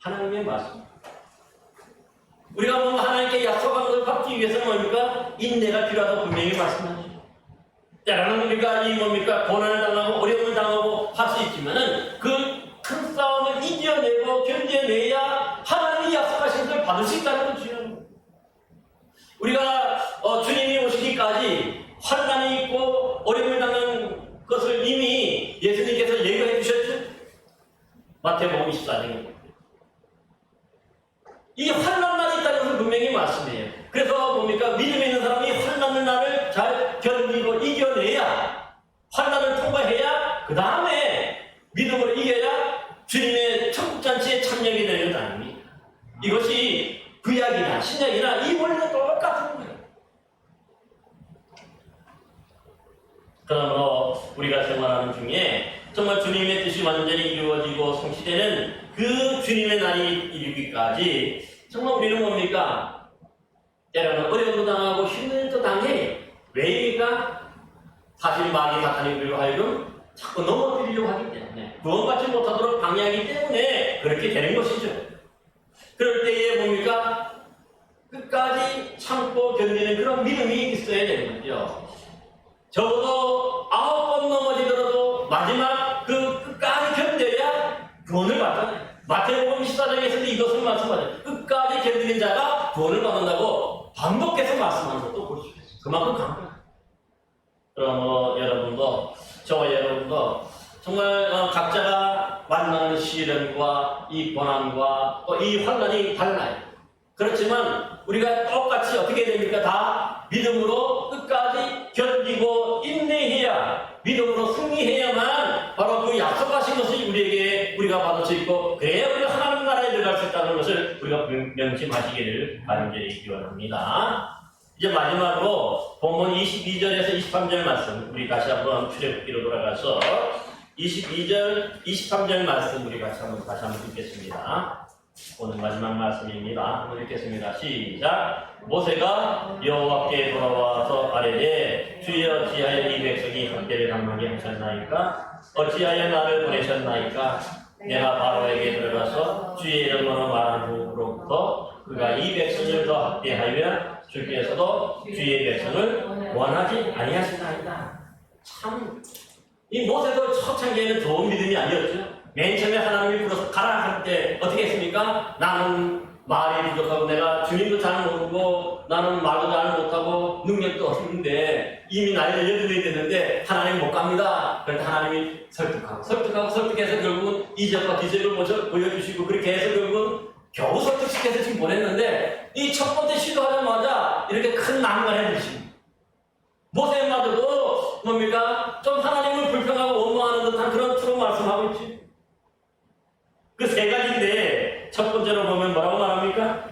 하나님의 말씀. 우리가 보면 하나님께 약속한 것을 받기 위해서는 뭡니까? 인내가 필요하다고 분명히 말씀하죠. 때로는 우리가 이 뭡니까? 고난을 당하고 어려움을 당하고 할 수 있지만은 그 큰 싸움을 이겨내고 견뎌내야 하나님이 약속하신 것을 받을 수 있다는 걸 중요합니다. 우리가 주님이 오시기까지 환난이 있고 어려움을 당하는 것을 이미 예수님께서 예고해 주셨죠. 마태복음 24장입니다. 이 환난 날이 있다는 것을 분명히 말씀해요. 그래서 뭡니까? 믿음 있는 사람이 환난의 날을 잘 견디고 이겨내야 환난을 통과해야 그 다음에 믿음으로 이겨야 주님의 천국잔치에 참여하게 되는 것 아닙니까? 이것이 구약이나 신약이나 이 원리는 똑같은 거예요. 그러므로 우리가 생활하는 중에 정말 주님의 뜻이 완전히 이루어지고 성취되는 그 주님의 날이 이르기까지 정말 우리는 뭡니까? 때로는 어려움도 당하고 힘든 일도 당해. 왜입니까? 사실 마귀 사탄이 우리로 하여금 자꾸 넘어뜨리려고 하기 때문에 구원받지 못하도록 방해하기 때문에 그렇게 되는 것이죠. 그럴 때에 뭡니까? 끝까지 참고 견디는 그런 믿음이 있어야 되는 거죠. 적어도 9번 넘어지더라도 마지막 그 끝까지 견뎌야 구원을 받잖아요. 마태복음 24장에서도 이것을 말씀하죠. 끝까지 견디는 자가 구원을 받는다고 반복해서 말씀하는 것도 볼 수 있어요. 그만큼 강합니다. 그러므로 여러분도 저와 여러분도 정말 각자가 만나는 시련과 이 고난과 또 이 환난이 달라요. 그렇지만 우리가 똑같이 어떻게 됩니까? 다 믿음으로 끝까지 견디고 인내해야, 믿음으로 승리해야만 바로 그 약속하신 것이 우리가 받을 수 있고, 그래야 우리가 하나님 나라에 들어갈 수 있다는 것을 우리가 명심하시기를 간절히 기원합니다. 이제 마지막으로 본문 22절에서 23절 말씀 우리 다시 한번 출애굽기로 돌아가서 22절, 23절 말씀 우리 다시 한번 읽겠습니다. 오늘 마지막 말씀입니다. 한번 읽겠습니다. 시작. 모세가 여호와께 돌아와서 아뢰되 주여 어찌하여 이 백성이 함께를 강하게 하셨나이까? 어찌하여 나를 보내셨나이까? 내가 바로에게 들어가서 주의 이름으로 말한 후로부터 그가 이 백성을 더 학대하여 주께서도 주의 백성을 원하지 아니하시나이다. 참, 이 모세도 초창기에는 좋은 믿음이 아니었죠. 맨 처음에 하나님이 불러서 가라 할 때 어떻게 했습니까? 나는 말이 부족하고 내가 주님도 잘 모르고 나는 말도 잘 못하고 능력도 없는데 이미 나이가 8이 됐는데 하나님 못 갑니다. 그래서 하나님이 설득해서 결국은 이적과 기적을 보여주시고 그렇게 해서 결국은 겨우 설득시켜서 지금 보냈는데 이 첫 번째 시도하자마자 이렇게 큰 난관을 해주십니다. 모세마저도 뭡니까? 좀 하나님을 불평하고 원망하는 듯한 그런 투로 말씀하고 있지. 그 세 가지인데 첫 번째로 보면 뭐라고 말합니까?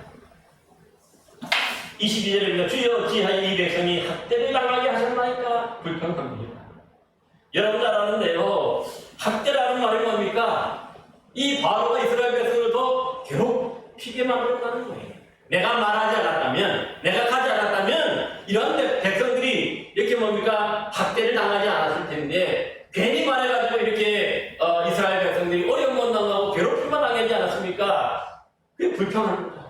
22절입니다. 주여 어찌하여 이 백성이 학대를 당하게 하셨나이까? 불평합니다. 여러분 잘 아는데요. 학대라는 말이 뭡니까? 이 바로가 이스라엘 백성을 더 괴롭히게 만들었다는 거예요. 내가 말하지 않았다면, 내가 가지 않았다면 이런 백성들이 이렇게 뭡니까? 학대를 당하지 않았을 텐데 괜히 말해가지고 이렇게 이스라엘 백성들이 어려움만 당하고 괴롭힘만 당하지 않았습니까? 그게 불평합니다.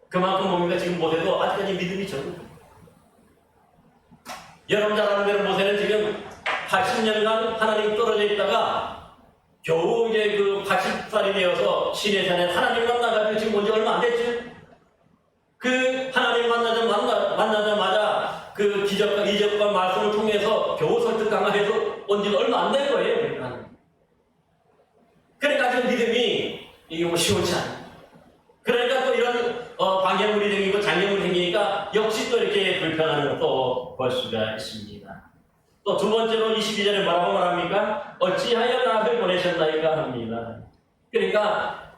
그만큼 뭡니까? 지금 모세도 아직까지 믿음이 적은. 여러분 잘 아는 대로 모세는 지금 80년간 하나님 떨어져 있다가 겨우 이제 그 80살이 되어서 시내산에 하나님 만나가지고 지금 온 지 얼마 안 됐죠? 그 하나님 만나자마자 그 기적과 이적과 말씀을 통해서 겨우 설득 강화해서 온 지가 얼마 안 된 거예요. 그러니까 지금 믿음이 이게 뭐 쉬운지 않아요. 그러니까 또 이런 방해물이 생기고 장애물이 생기니까 역시 또 이렇게 불편함을 또 볼 수가 있습니다. 또 두 번째로 22절에 뭐라고 말합니까? 어찌하여 나를 보내셨나이까 합니다. 그러니까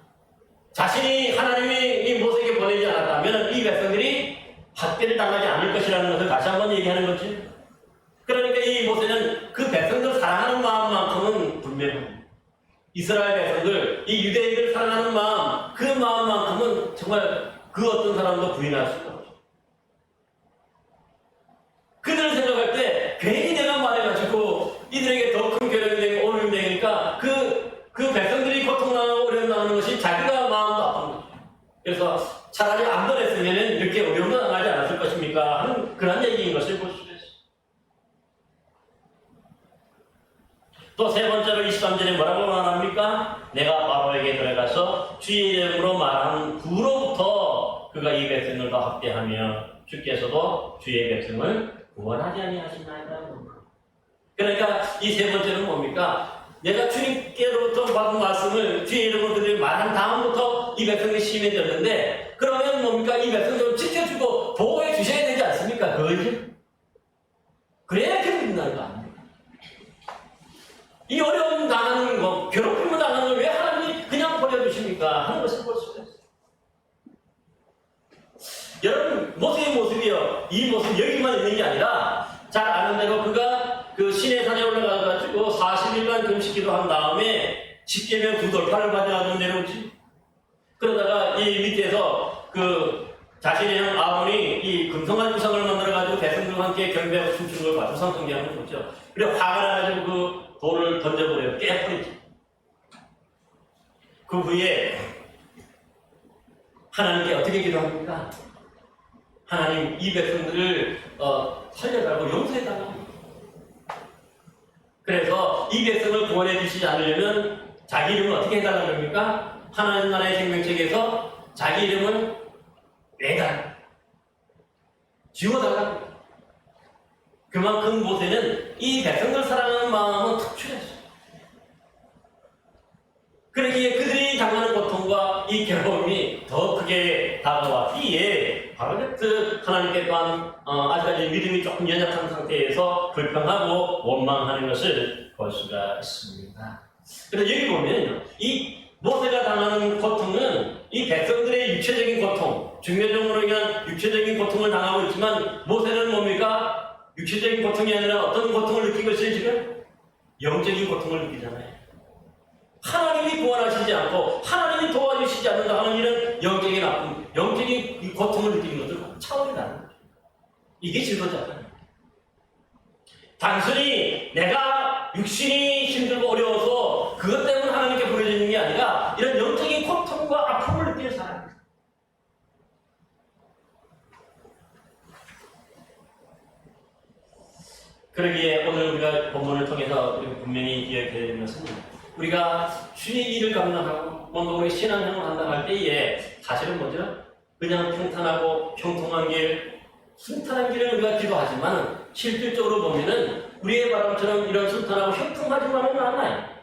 자신이 하나님이 이 모세에게 보내지 않았다면 이 백성들이 학대를 당하지 않을 것이라는 것을 다시 한번 얘기하는 거지. 그러니까 이 모세는 그 백성들 사랑하는 마음만큼은 분명합니다. 이스라엘 백성들, 이 유대인들 사랑하는 마음, 그 마음만큼은 정말 그 어떤 사람도 부인할 수가 없죠. 그들을 생각할 때 괜히 내가 말해가지고 이들에게 더 큰 괴롭이 되고 어려움이 되니까 그 백성들이 고통당하고 어려움 당하는 것이 자기가 마음도 아픈 거죠. 그래서 차라리 안 보냈으면 이렇게 어려움도 당하지 않았을 것입니까? 하는 그런 얘기인 것을 볼 수가 있어요. 또 세 번째로 23절에 뭐라고 말합니까? 내가 바로에게 들어가서 주의 이름으로 말한 후로부터 그가 이 백성을 더 학대하며 주께서도 주의 백성을 구원하지 아니하시나이다. 그러니까 이 세 번째는 뭡니까? 내가 주님께로부터 받은 말씀을 주의 이름으로 그들이 말한 다음부터 이 백성이 심해졌는데 그러면 뭡니까? 이 백성들을 지켜주고 보호해 주셔야 되지 않습니까? 그거지? 그래야 이렇게 믿는다는 거 아닙니까? 이 어려움 당하는 거, 괴롭힘을 당하는 걸 왜 하나님이 그냥 버려두십니까? 하는 것을 볼 수가 있어요. 여러분, 모세의 모습이요. 이 모습 여기만 있는 게 아니라 잘 아는 대로 그가 그 시내산에 올라가가지고 40일간 금식기도 한 다음에 십계명 9돌판을 가져가지고 내려오지. 그러다가 이 밑에서 그 자신의 형 아론이 이 금성한 우상을 만들어가지고 백성들과 함께 경배하고 춤추는 걸 봐서 우상숭배하는 거죠. 그래 화가 나가지고 그 돌을 던져버려요. 깨버리지. 그 후에 하나님께 어떻게 기도합니까? 하나님 이 백성들을 살려달라고 용서해달라고. 그래서 이 백성을 구원해 주시지 않으려면 자기 이름을 어떻게 해달라고 합니까? 하나님 나라의 생명책에서 자기 이름을 내달라. 지워달라고. 그만큼 모세는 이 백성들 사랑하는 마음은 특출했어요. 그러기에 그들이 당하는 고통과 이 괴로움이 더 크게 다가왔기에 바로 그 하나님께 또한 아직까지 믿음이 조금 연약한 상태에서 불평하고 원망하는 것을 볼 수가 있습니다. 그래서 여기 보면 이 모세가 당하는 고통은 이 백성들의 육체적인 고통, 중매종으로 인한 육체적인 고통을 당하고 있지만 모세는 뭡니까? 육체적인 고통이 아니라 어떤 고통을 느끼고 있어요 지금? 영적인 고통을 느끼잖아요. 하나님이 구원하시지 않고 하나님이 도와주시지 않는다 하는 일은 영적인 아픔, 영적인 고통을 느끼는 것들 차원이 다른 거죠. 이게 지도자잖아요. 단순히 내가 육신이 힘들고 어려워서 그것 때문에 하나님께 부르짖는 게 아니라 이런 영적인 고통과 아픔을 느끼는 사람입니다. 그러기에 오늘 우리가 본문을 통해서 분명히 기억해야 되는 것은 우리가 주의 일을 감당하고 뭔가 우리 신앙생활을 한다고 할 때에 사실은 뭐죠? 그냥 평탄하고 평통한 길, 순탄한 길을 우리가 기도하지만 실질적으로 보면은 우리의 바람처럼 이런 순탄하고 형통하지만은 않아요.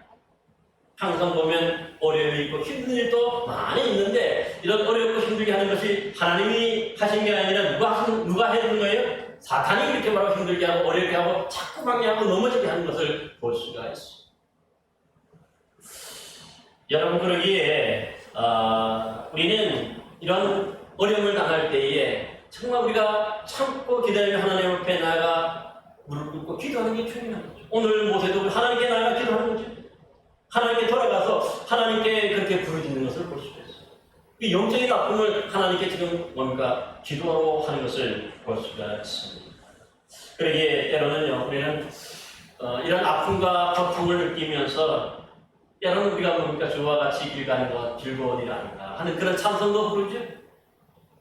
항상 보면 어려움이 있고 힘든 일도 많이 있는데 이런 어렵고 힘들게 하는 것이 하나님이 하신 게 아니라 누가 해주는 거예요? 사탄이 이렇게 바로 힘들게 하고 어렵게 하고 자꾸 방해하고 넘어지게 하는 것을 볼 수가 있어요. 여러분 그러기에 우리는 이런 어려움을 당할 때에 정말 우리가 참고 기다리는 하나님 앞에 나아가 무릎 꿇고 기도하는 게 중요한 거죠. 오늘 모세도 하나님께 나아가 기도하는 거죠. 하나님께 돌아가서 하나님께 그렇게 부르짖는 것을 볼 수가 있어요. 이 영적인 아픔을 하나님께 지금 뭔가 기도로 하는 것을 볼 수가 있습니다. 그러기에 때로는요 우리는 이런 아픔과 고통을 느끼면서 때로는 우리가 뭡니까 주와 같이 길 가는 것 즐거운 일 아닌가 하는 그런 찬송도 부르죠.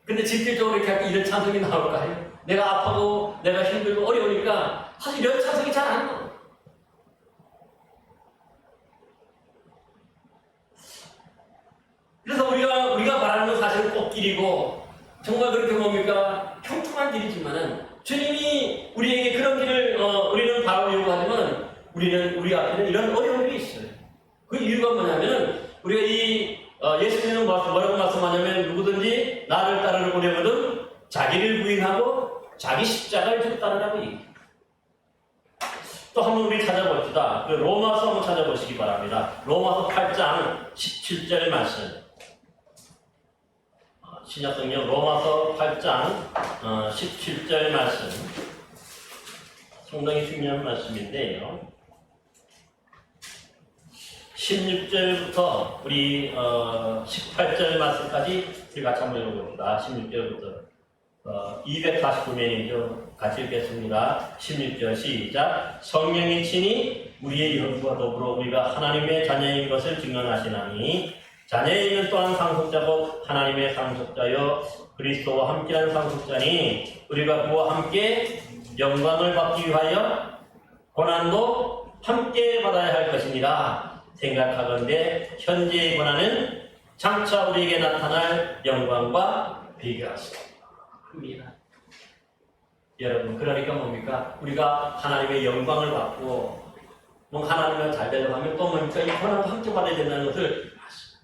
근데 실질적으로 이렇게 할 때 이런 찬송이 나올까요? 내가 아파도 내가 힘들고 어려우니까 사실 이런 찬송이 잘 안 나와요. 그래서 우리가 말하는 건 사실은 꽃길이고 정말 그렇게 뭡니까 평통한 길이지만은 주님이 우리에게 그런 길을 우리는 바라보려고 하지만 우리 앞에는 이런 어려움이 있어요. 그 이유가 뭐냐면은 우리가 이 예수님은 뭐라고 말씀하냐면 누구든지 나를 따르려거든 자기를 부인하고 자기 십자가를 지고 따르라고 얘기해요. 또 한번 우리 찾아봅시다. 그 로마서 한번 찾아보시기 바랍니다. 로마서 8장 17절 말씀. 신약성경 로마서 8장 17절 말씀. 상당히 중요한 말씀인데요. 16절부터 우리 18절 말씀까지 우리 같이 한번 읽어봅시다. 16절부터 249명이죠. 같이 읽겠습니다. 16절 시작. 성령이 친히 우리의 영과 더불어 우리가 하나님의 자녀인 것을 증언하시나니 자녀의 이는 또한 상속자고 하나님의 상속자여 그리스도와 함께한 상속자니 우리가 그와 함께 영광을 받기 위하여 고난도 함께 받아야 할 것이니라. 생각하건대 현재의 고난은 장차 우리에게 나타날 영광과 비교하십니다. 여러분 그러니까 뭡니까? 우리가 하나님의 영광을 받고 하나님과 잘 되려고 하면 또 뭡니까? 이 고난도 함께 받아야 된다는 것을 아십니다.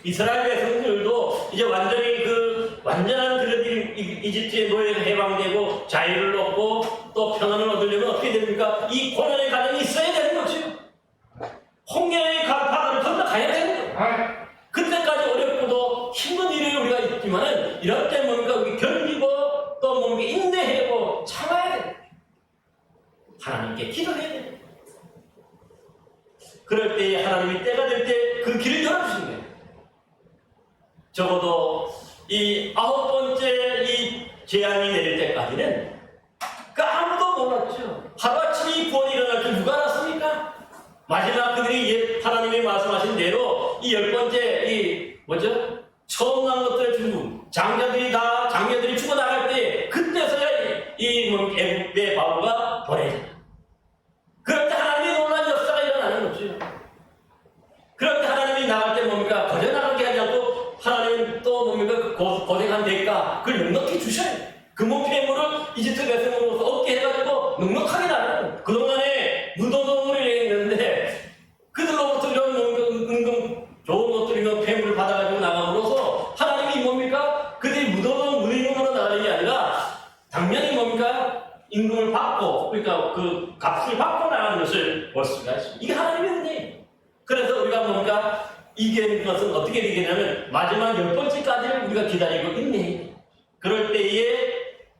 이스라엘 백성들도 이제 완전히 완전한 그런 이집트의 노예에서 해방되고 자유를 얻고 또 평안을 얻으려면 어떻게 됩니까? 이 고난의 과정이 있어야 되는 거죠. 홍해의 바다를 건너가야 되는 거예요. 그때까지 어렵고도 힘든 일이 우리가 있지만은 이럴 때 뭔가 우리 견디고 또 뭔가 인내하고 참아야 돼요. 하나님께 기도해야 돼요. 그럴 때 하나님이 때가 될 때 그 길을 열어주신 거예요. 적어도 이 9번째 이 재앙이 내릴 때까지는 아무도 몰랐죠. 하루아침에 이 구원이 일어날 줄 누가 알았습니까? 마지막 그들이 하나님이 말씀하신 대로 이 10번째 처음 난 것들의 죽음, 장녀들이 죽어 나갈 때 그때서야 애국의 바보가 보내져. 그럴 때 하나님이 놀라는 역사가 일어나는 거죠. 그럴 때 하나님이 나갈 때 뭡니까? 거저 나가게 하지 않고 하나님은 또 뭡니까? 고생한 대가 그걸 넉넉히 주셔요. 금은폐물을 이집트 백성으로서 얻게 해가지고 넉넉하게 나가요. 그동안에 무도동물을 했는데 그들로부터 이런 은근 좋은 것들이 폐물을 받아가지고 나감으로써 우리가 이기는 것은 어떻게 되겠냐면 마지막 10번째까지를 우리가 기다리고 있네. 그럴 때에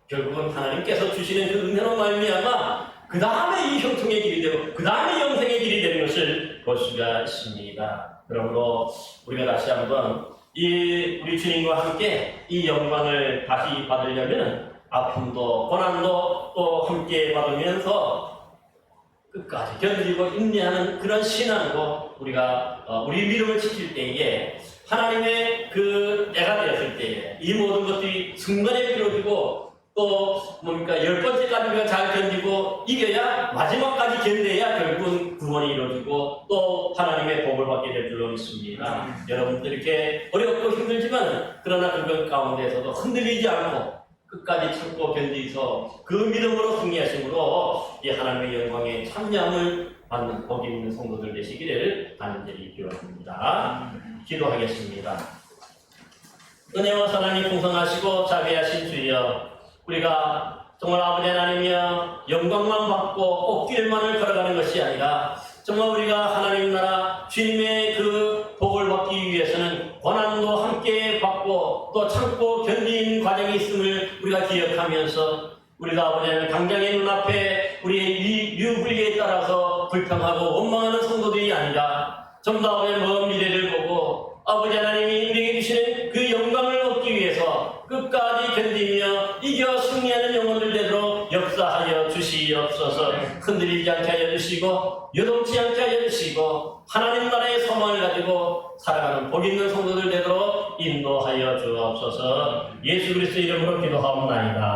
결국은 하나님께서 주시는 그 은혜로 말미암아 그 다음에 이 형통의 길이 되고 그 다음에 영생의 길이 되는 것을 볼 수가 있습니다. 그러므로 우리가 다시 한번 우리 주님과 함께 이 영광을 다시 받으려면 아픔도 고난도 또 함께 받으면서 끝까지 견디고 인내하는 그런 신앙으로 우리가 우리 믿음을 지킬 때에 하나님의 그 때가 되었을 때에 이 모든 것들이 순간에 이루어지고 또 뭡니까 10번째까지 우리가 잘 견디고 이겨야 마지막까지 견뎌야 결국은 구원이 이루어지고 또 하나님의 복을 받게 될 줄로 믿습니다. 여러분들 이렇게 어렵고 힘들지만 그러나 그것 가운데서도 흔들리지 않고 끝까지 참고 견디서 그 믿음으로 승리하심으로 이 하나님의 영광에 참여함을 받는 복이 있는 성도들 되시기를 간절히 기원합니다. 기도하겠습니다. 은혜와 사랑이 풍성하시고 자비하신 주여, 우리가 정말 아버지 하나님이여 영광만 받고 꽃길만을 걸어가는 것이 아니라 정말 우리가 하나님 나라 주님의 그 복을 받기 위해서는 고난도 함께 받고 또 참고 견디는 과정이 있음을 우리가 기억하면서 우리가 아버지 하나님 당장의 눈앞에 우리의 유불리에 따라서 불평하고 원망하는 성도들이 아니라 좀 더 먼 미래를 보고 아버지 하나님이 우리에게 주시는 그 영광을 얻기 위해서 끝까지 견디며 이겨 승리하는 영혼들 되도록 역사하여 주시옵소서. 흔들리지 않게 하여 주시고 요동치 않게 하여 주시고 하나님 나라의 소망을 가지고 살아가는 복 있는 성도들 되도록 인도하여 주옵소서. 예수 그리스도 이름으로 기도하옵나이다.